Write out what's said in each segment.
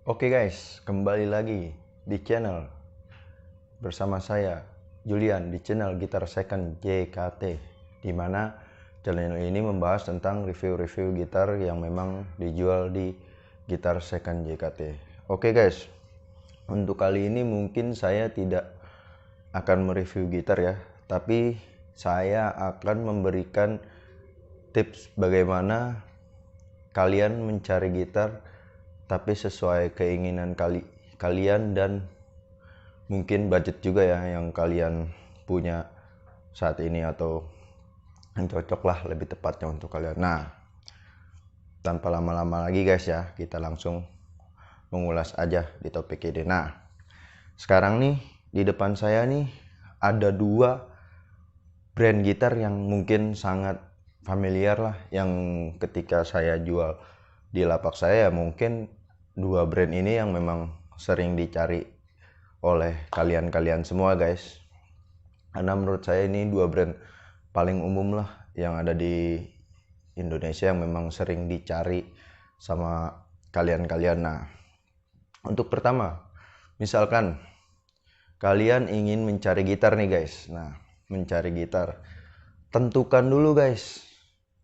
Oke guys, kembali lagi di channel bersama saya Julian di channel Gitar Second JKT, di mana channel ini membahas tentang review-review gitar yang memang dijual di Gitar Second JKT. Oke guys, untuk kali ini mungkin saya tidak akan mereview gitar ya, tapi saya akan memberikan tips bagaimana kalian mencari gitar tapi sesuai keinginan kalian dan mungkin budget juga ya yang kalian punya saat ini, atau yang cocok lah lebih tepatnya untuk kalian. Nah, tanpa lama-lama lagi guys ya, kita langsung mengulas aja di topik ini. Nah, sekarang nih di depan saya nih ada dua brand gitar yang mungkin sangat familiar lah, yang ketika saya jual di lapak saya mungkin dua brand ini yang memang sering dicari oleh kalian semua guys, karena menurut saya ini dua brand paling umum lah yang ada di Indonesia yang memang sering dicari sama kalian. Nah, untuk pertama, misalkan kalian ingin mencari gitar nih guys. Nah, mencari gitar, tentukan dulu guys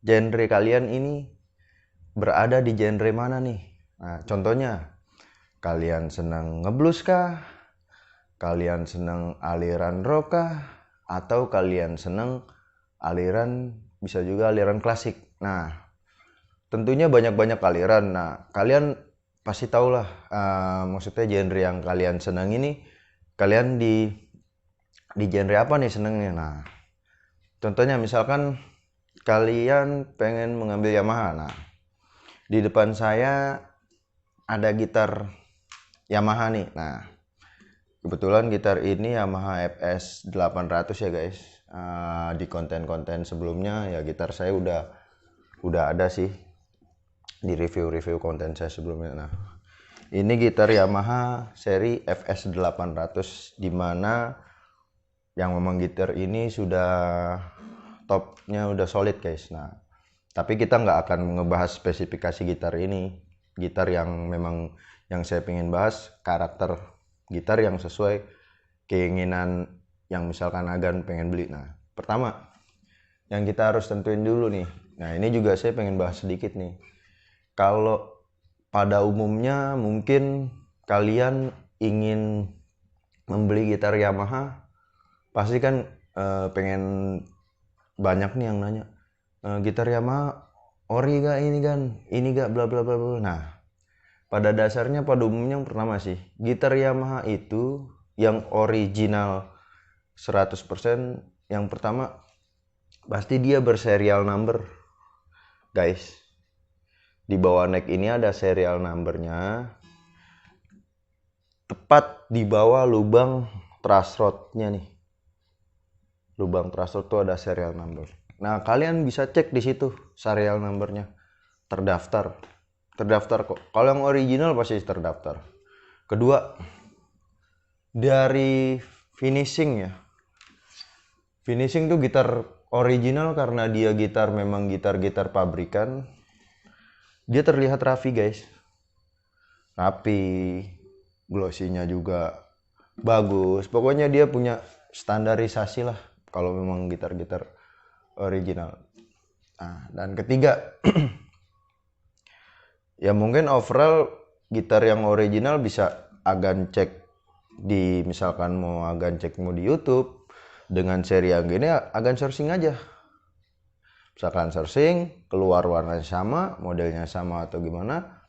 genre kalian ini berada di genre mana nih. Nah, contohnya kalian senang ngeblues kah, kalian senang aliran rock kah, atau kalian senang aliran, bisa juga aliran klasik. Nah, tentunya banyak aliran. Nah, kalian pasti tahu lah, maksudnya genre yang kalian senang ini, kalian di genre apa nih senengnya. Nah, contohnya misalkan kalian pengen mengambil Yamaha. Nah, di depan saya ada gitar Yamaha nih. Nah, kebetulan gitar ini Yamaha FS 800 ya guys. Di konten-konten sebelumnya ya gitar saya udah ada sih di review konten saya sebelumnya. Nah, ini gitar Yamaha seri FS 800, dimana yang memang gitar ini sudah topnya udah solid guys. Nah, tapi kita nggak akan ngebahas spesifikasi gitar ini. Gitar yang memang yang saya pengen bahas karakter gitar yang sesuai keinginan yang misalkan Agan pengen beli. Nah, pertama yang kita harus tentuin dulu nih. Nah, ini juga saya pengen bahas sedikit nih. Kalau pada umumnya mungkin kalian ingin membeli gitar Yamaha, pasti kan pengen banyak nih yang nanya, gitar Yamaha ori gak ini gak bla bla bla bla. Nah, pada dasarnya pada umumnya yang pertama sih, gitar Yamaha itu yang original 100%, yang pertama pasti dia berserial number guys. Di bawah neck ini ada serial numbernya, tepat di bawah lubang truss rodnya nih. Lubang truss rod tuh ada serial number. Nah, kalian bisa cek di situ serial numbernya, terdaftar kok. Kalau yang original pasti terdaftar. Kedua, dari finishing ya. Finishing tuh gitar original karena dia gitar memang gitar pabrikan. Dia terlihat rapi guys. Rapi, glossy-nya juga bagus. Pokoknya dia punya standarisasi lah kalau memang gitar-gitar original. Nah, dan ketiga, ya mungkin overall gitar yang original bisa Agan cek di, misalkan mau Agan cek mau di YouTube dengan seri yang gini, Agan searching aja. Misalkan searching keluar warnanya sama, modelnya sama atau gimana,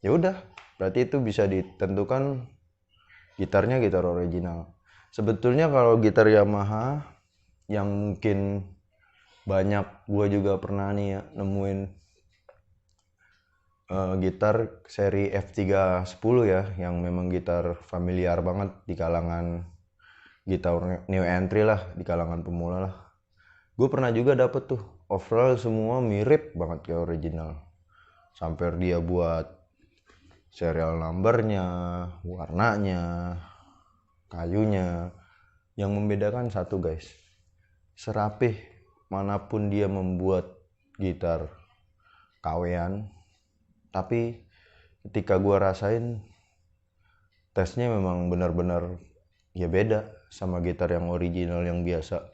ya udah, berarti itu bisa ditentukan gitarnya gitar original. Sebetulnya kalau gitar Yamaha yang mungkin banyak, gue juga pernah nih ya nemuin gitar seri F310 ya, yang memang gitar familiar banget di kalangan gitar new entry lah, di kalangan pemula lah. Gue pernah juga dapet tuh overall semua mirip banget kayak original, sampai dia buat serial numbernya, warnanya, kayunya. Yang membedakan satu guys, serapih manapun dia membuat gitar kawean, tapi ketika gue rasain tesnya memang benar-benar ya beda sama gitar yang original yang biasa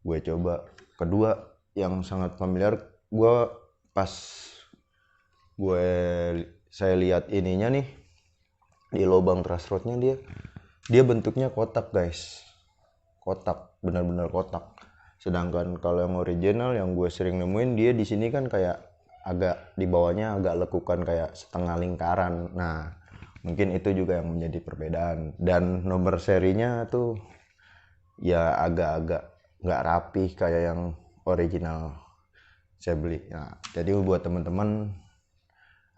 gue coba. Kedua yang sangat familiar, gue pas saya lihat ininya nih di lubang truss rodnya, dia bentuknya kotak guys, kotak, benar-benar kotak. Sedangkan kalau yang original yang gue sering nemuin, dia di sini kan kayak agak di bawahnya agak lekukan kayak setengah lingkaran. Nah mungkin itu juga yang menjadi perbedaan. Dan nomor serinya tuh ya agak-agak nggak rapih kayak yang original saya beli. Nah jadi buat teman-teman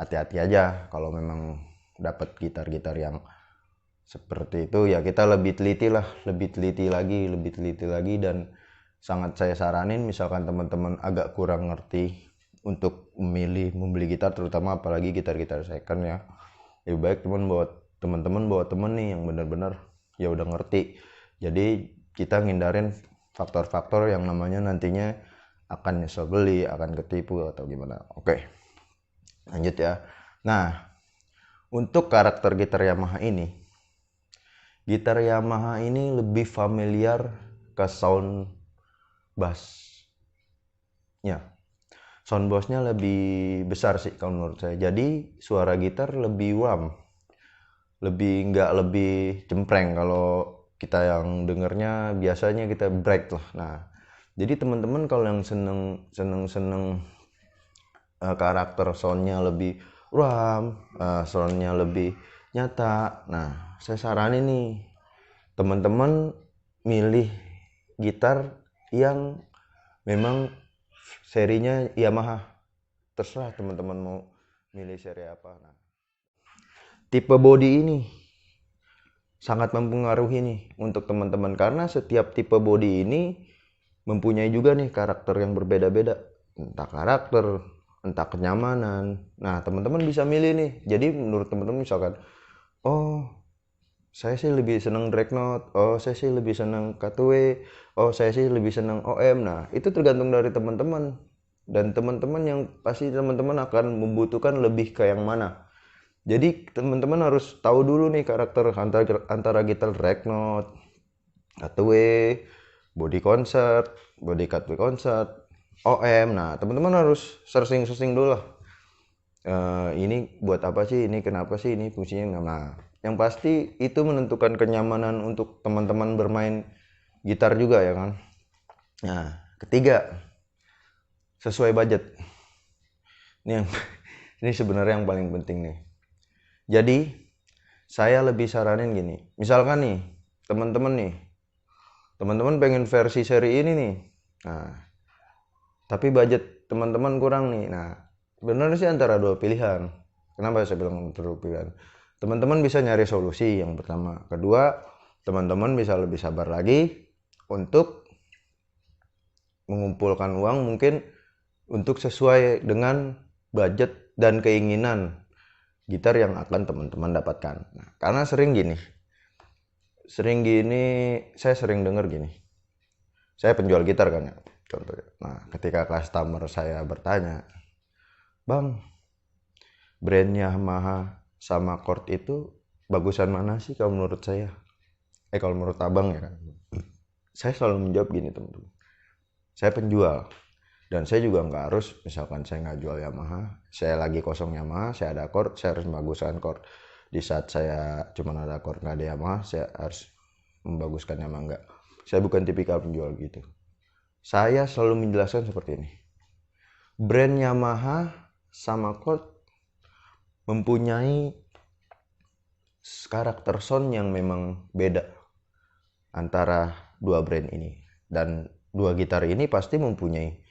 hati-hati aja kalau memang dapat gitar-gitar yang seperti itu, ya kita lebih teliti lagi, dan sangat saya saranin misalkan teman-teman agak kurang ngerti untuk membeli gitar, terutama apalagi gitar-gitar second ya, lebih baik teman-teman bawa temen nih yang benar-benar ya udah ngerti. Jadi kita ngindarin faktor-faktor yang namanya nantinya akan nyesel beli, akan ketipu atau gimana. Oke, lanjut ya. Nah, untuk karakter gitar Yamaha ini lebih familiar ke sound bass-nya. Sound bass-nya lebih besar sih kalau menurut saya. Jadi suara gitar lebih warm, nggak lebih cempreng. Kalau kita yang dengernya biasanya kita break lah. Nah, jadi teman-teman kalau yang seneng karakter soundnya lebih warm, soundnya lebih nyata, nah saya saranin nih teman-teman milih gitar yang memang serinya Yamaha. Terserah teman-teman mau milih seri apa. Nah, tipe body ini sangat mempengaruhi nih untuk teman-teman, karena setiap tipe body ini mempunyai juga nih karakter yang berbeda-beda, entah karakter, entah kenyamanan. Nah teman-teman bisa milih nih. Jadi menurut teman-teman misalkan, oh saya sih lebih senang Dreadnought, oh saya sih lebih senang Cutaway, oh saya sih lebih senang OM. Nah itu tergantung dari teman-teman, dan teman-teman yang pasti teman-teman akan membutuhkan lebih ke yang mana. Jadi teman-teman harus tahu dulu nih karakter antara gitar Dreadnought, Cutaway, body concert, body Cutaway concert, OM. Nah teman-teman harus searching dulu lah. Ini buat apa sih, ini kenapa sih, ini fungsinya. Nah yang pasti itu menentukan kenyamanan untuk teman-teman bermain gitar juga ya kan. Nah ketiga, sesuai budget. Ini sebenarnya yang paling penting nih. Jadi saya lebih saranin gini, misalkan nih teman-teman pengen versi seri ini nih, nah tapi budget teman-teman kurang nih. Nah benar sih antara dua pilihan. Kenapa saya bilang dua pilihan? Teman-teman bisa nyari solusi yang pertama. Kedua, teman-teman bisa lebih sabar lagi untuk mengumpulkan uang mungkin untuk sesuai dengan budget dan keinginan gitar yang akan teman-teman dapatkan. Nah, karena sering gini, saya sering dengar gini. Saya penjual gitar kan ya, contohnya. Nah, ketika customer saya bertanya, "Bang, brand Yamaha sama Chord itu bagusan mana sih kalau menurut saya?" Kalau menurut abang ya kan. Saya selalu menjawab gini teman-teman. Saya penjual. Dan saya juga nggak harus, misalkan saya nggak jual Yamaha, saya lagi kosong Yamaha, saya ada Chord, saya harus membaguskan Chord. Di saat saya cuma ada Chord nggak ada Yamaha, saya harus membaguskan Yamaha. Enggak. Saya bukan tipikal penjual gitu. Saya selalu menjelaskan seperti ini. Brand Yamaha sama Chord mempunyai karakter sound yang memang beda antara dua brand ini. Dan dua gitar ini pasti mempunyai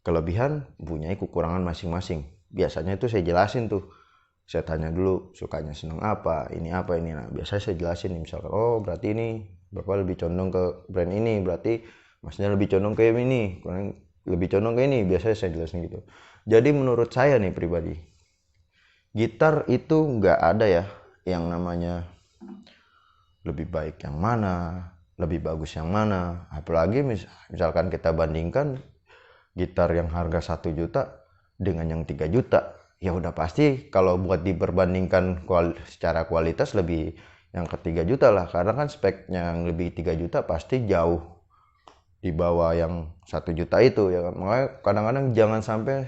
kelebihan, mempunyai kekurangan masing-masing. Biasanya itu saya jelasin tuh. Saya tanya dulu, sukanya seneng apa, ini apa, ini. Nah, biasanya saya jelasin nih, misalkan, oh berarti ini Bapak lebih condong ke brand ini, berarti Masnya lebih condong ke ini, lebih condong ke ini. Biasanya saya jelasin gitu. Jadi menurut saya nih pribadi, gitar itu nggak ada ya yang namanya lebih baik yang mana, lebih bagus yang mana. Apalagi misalkan kita bandingkan gitar yang harga 1 juta dengan yang 3 juta, ya udah pasti kalau buat diperbandingkan secara kualitas lebih yang ke 3 juta lah, karena kan speknya yang lebih 3 juta pasti jauh di bawah yang 1 juta itu ya kan. Makanya kadang-kadang jangan sampai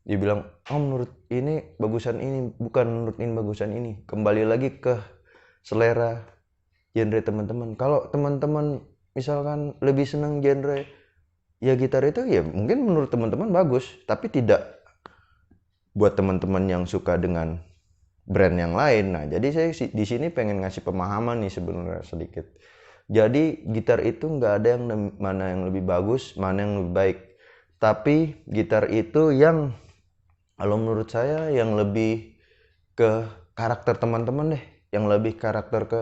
dibilang oh menurut ini bagusan ini, bukan menurut ini bagusan ini. Kembali lagi ke selera genre teman-teman. Kalau teman-teman misalkan lebih senang genre ya gitar itu, ya mungkin menurut teman-teman bagus, tapi tidak buat teman-teman yang suka dengan brand yang lain. Nah, jadi saya di sini pengen ngasih pemahaman nih sebenarnya sedikit. Jadi gitar itu nggak ada yang mana yang lebih bagus, mana yang lebih baik. Tapi gitar itu yang kalau menurut saya yang lebih ke karakter teman-teman deh, yang lebih karakter ke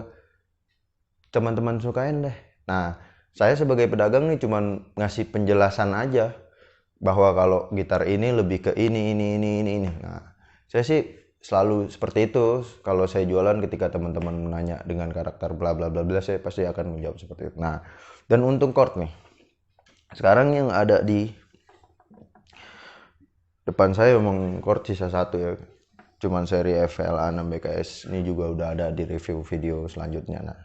teman-teman sukain deh. Nah, saya sebagai pedagang nih cuman ngasih penjelasan aja bahwa kalau gitar ini lebih ke ini. Nah, saya sih selalu seperti itu kalau saya jualan. Ketika teman-teman menanya dengan karakter bla bla bla bla, saya pasti akan menjawab seperti itu. Nah, dan untuk chord nih, sekarang yang ada di depan saya memang chord sisa satu ya, cuman seri FLA 6 BKS. Ini juga udah ada di review video selanjutnya. Nah,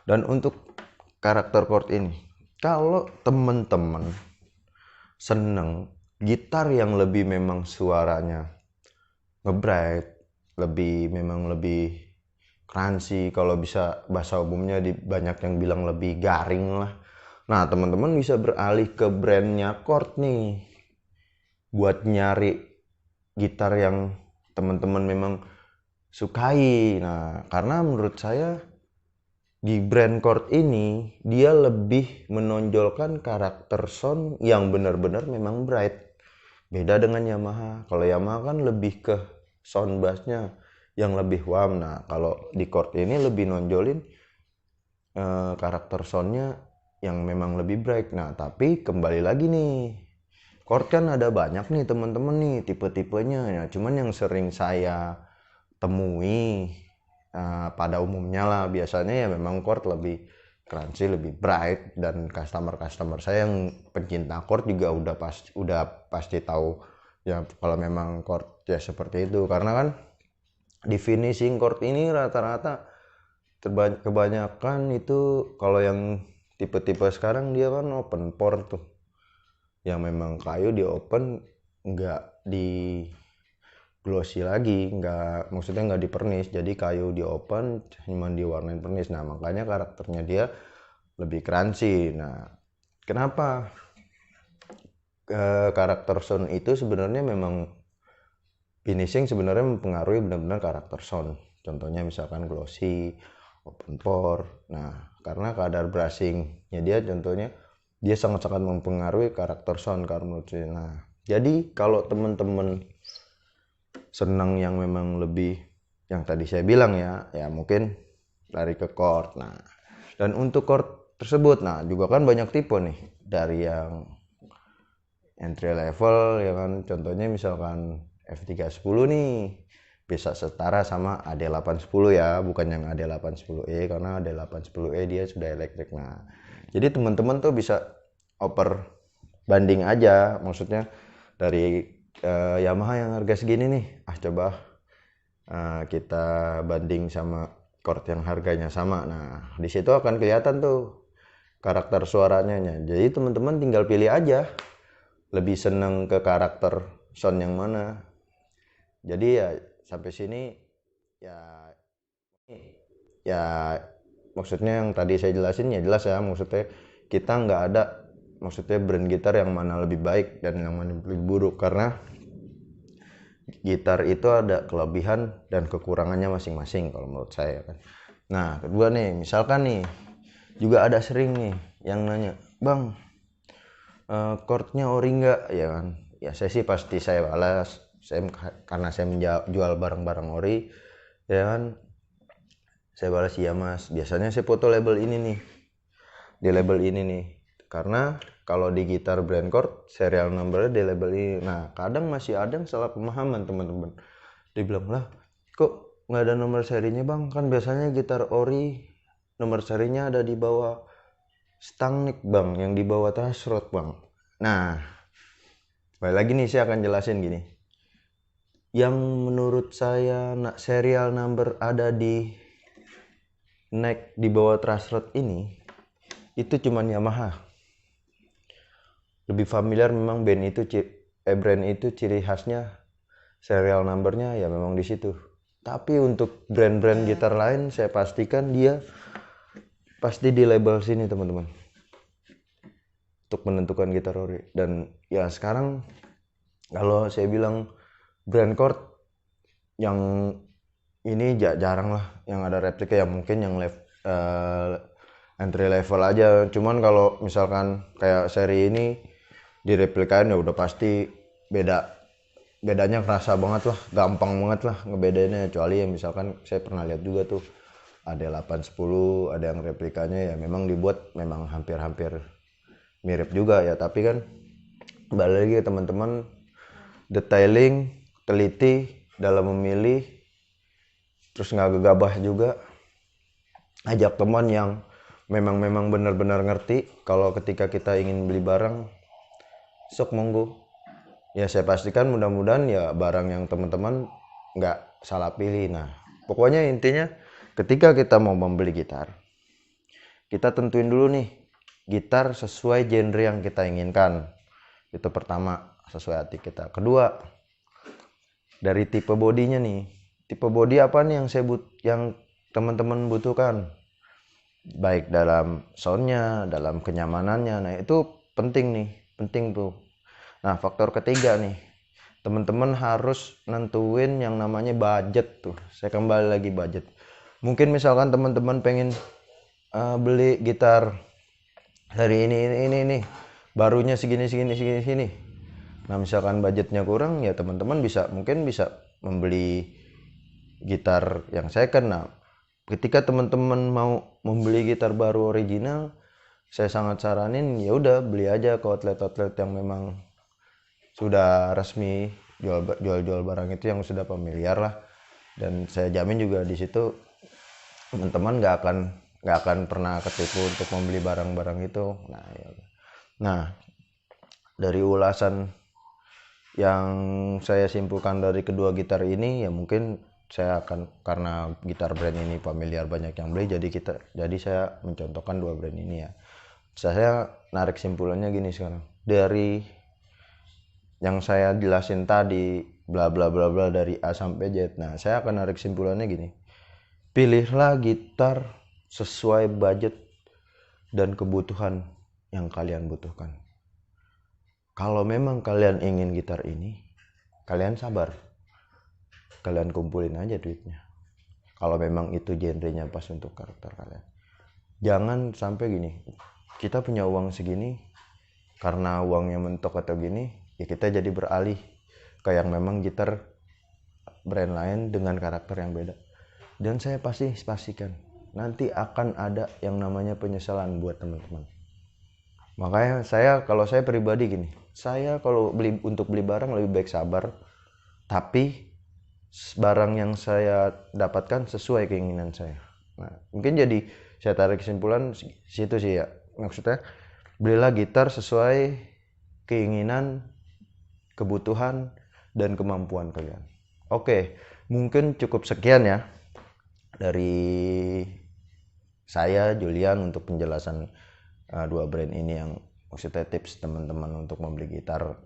dan untuk karakter chord ini, kalau teman-teman seneng gitar yang lebih memang suaranya ngebright, lebih crunchy, kalau bisa bahasa umumnya banyak yang bilang lebih garing lah. Nah, teman-teman bisa beralih ke brandnya chord nih buat nyari gitar yang teman-teman memang sukai. Nah, karena menurut saya di brand chord ini dia lebih menonjolkan karakter sound yang benar-benar memang bright. Beda dengan Yamaha. Kalau Yamaha kan lebih ke sound bassnya yang lebih warm. Nah, kalau di chord ini lebih nonjolin karakter soundnya yang memang lebih bright. Nah, tapi kembali lagi nih, chord kan ada banyak nih teman-teman nih tipe-tipenya ya. Cuman yang sering saya temui pada umumnya lah, biasanya ya memang chord lebih crunchy, lebih bright, dan customer saya yang pencinta chord juga udah pasti tahu ya kalau memang chord ya seperti itu. Karena kan di finishing chord ini rata-rata kebanyakan itu kalau yang tipe-tipe sekarang dia kan open pore tuh, yang memang kayu di open, nggak di glossy lagi, maksudnya nggak dipernis, jadi kayu di open cuma diwarnain pernis. Nah, makanya karakternya dia lebih crunchy. Nah, kenapa karakter sound itu sebenarnya memang finishing sebenarnya mempengaruhi benar-benar karakter sound. Contohnya misalkan glossy, open pore. Nah, karena kadar brushingnya dia, contohnya dia sangat-sangat mempengaruhi karakter sound menurut saya. Nah, jadi kalau teman-teman senang yang memang lebih yang tadi saya bilang ya mungkin lari ke chord. Nah, dan untuk chord tersebut, nah juga kan banyak tipe nih, dari yang entry level ya kan, contohnya misalkan F310 nih bisa setara sama AD810 ya, bukan yang AD810E, karena AD810E dia sudah elektrik. Nah, jadi teman-teman tuh bisa oper banding aja, maksudnya dari Yamaha yang harga segini nih, coba kita banding sama chord yang harganya sama. Nah, di situ akan kelihatan tuh karakter suaranya. Jadi teman-teman tinggal pilih aja lebih seneng ke karakter sound yang mana. Jadi ya sampai sini ya maksudnya yang tadi saya jelasin ya jelas ya, maksudnya kita nggak ada maksudnya brand gitar yang mana lebih baik dan yang mana lebih buruk, karena gitar itu ada kelebihan dan kekurangannya masing-masing kalau menurut saya kan. Nah, kedua nih, misalkan nih juga ada sering nih yang nanya, "Bang, chordnya ori nggak?" Ya kan, ya saya sih pasti saya balas, karena saya menjual barang-barang ori ya kan, saya balas, "Iya mas, biasanya saya foto label ini nih, di label ini nih, karena kalau di gitar brand chord serial numbernya di label ini." Nah, kadang masih ada yang salah pemahaman teman-teman. Dia bilang, "Lah kok nggak ada nomor serinya bang? Kan biasanya gitar ori nomor serinya ada di bawah stang neck bang, yang di bawah truss rod bang." Nah, balik lagi nih saya akan jelasin gini. yang menurut saya serial number ada di neck di bawah Trustred ini itu cuman Yamaha. Lebih familiar memang brand itu ciri khasnya serial numbernya ya memang di situ. Tapi untuk brand-brand gitar lain saya pastikan dia pasti di label sini teman-teman, untuk menentukan gitar ori. Dan ya sekarang kalau saya bilang brand chord yang ini jarang lah yang ada replika, ya mungkin yang entry level aja. Cuman kalau misalkan kayak seri ini direplikain ya udah pasti bedanya kerasa banget lah, gampang banget lah ngebedainnya. Kecuali ya misalkan saya pernah lihat juga tuh ada 810, ada yang replikanya ya memang dibuat memang hampir-hampir mirip juga ya, tapi kan balik lagi teman-teman detailing, teliti dalam memilih, terus nggak gegabah juga, ajak teman yang memang benar-benar ngerti. Kalau ketika kita ingin beli barang, sok monggo ya, saya pastikan mudah-mudahan ya barang yang teman-teman nggak salah pilih. Nah pokoknya intinya ketika kita mau membeli gitar, kita tentuin dulu nih gitar sesuai genre yang kita inginkan. Itu pertama, sesuai hati kita. Kedua, dari tipe bodinya nih, tipe body apa nih yang teman-teman butuhkan, baik dalam soundnya, dalam kenyamanannya. Nah itu penting tuh. Nah faktor ketiga nih, teman-teman harus nentuin yang namanya budget tuh. Saya kembali lagi budget. Mungkin misalkan teman-teman pengen beli gitar dari ini barunya segini. Nah misalkan budgetnya kurang ya teman-teman mungkin bisa membeli gitar yang second. Nah ketika teman-teman mau membeli gitar baru original, saya sangat saranin ya udah beli aja ke outlet yang memang sudah resmi jual barang itu, yang sudah familiar lah. Dan saya jamin juga di situ teman-teman nggak akan pernah ketipu untuk membeli barang-barang itu. Nah dari ulasan yang saya simpulkan dari kedua gitar ini ya mungkin saya akan, karena gitar brand ini familiar banyak yang beli, jadi saya mencontohkan dua brand ini ya. Saya narik simpulannya gini sekarang dari yang saya jelasin tadi, bla bla bla bla dari A sampai Z. Nah saya akan narik simpulannya gini, pilihlah gitar sesuai budget dan kebutuhan yang kalian butuhkan. Kalau memang kalian ingin gitar ini, kalian sabar, kalian kumpulin aja duitnya. Kalau memang itu genrenya pas untuk karakter kalian. Jangan sampai gini, kita punya uang segini, karena uangnya mentok atau gini, ya kita jadi beralih ke yang memang gitar brand lain dengan karakter yang beda. Dan saya pastikan nanti akan ada yang namanya penyesalan buat teman-teman. Makanya kalau saya pribadi gini, saya kalau untuk beli barang lebih baik sabar, tapi barang yang saya dapatkan sesuai keinginan saya. Nah, mungkin jadi saya tarik kesimpulan situ sih ya. Maksudnya belilah gitar sesuai keinginan, kebutuhan, dan kemampuan kalian. Oke, mungkin cukup sekian ya dari saya Julian untuk penjelasan dua brand ini, yang maksudnya tips teman-teman untuk membeli gitar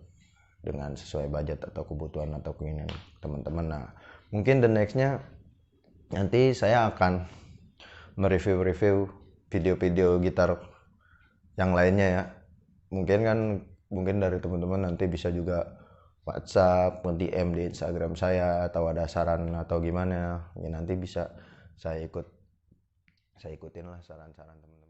dengan sesuai budget atau kebutuhan atau keinginan teman-teman. Nah mungkin the nextnya nanti saya akan mereview video-video gitar yang lainnya ya. Mungkin dari teman-teman nanti bisa juga WhatsApp, DM di Instagram saya, atau ada saran atau gimana ya nanti bisa saya ikutin lah saran-saran teman-teman.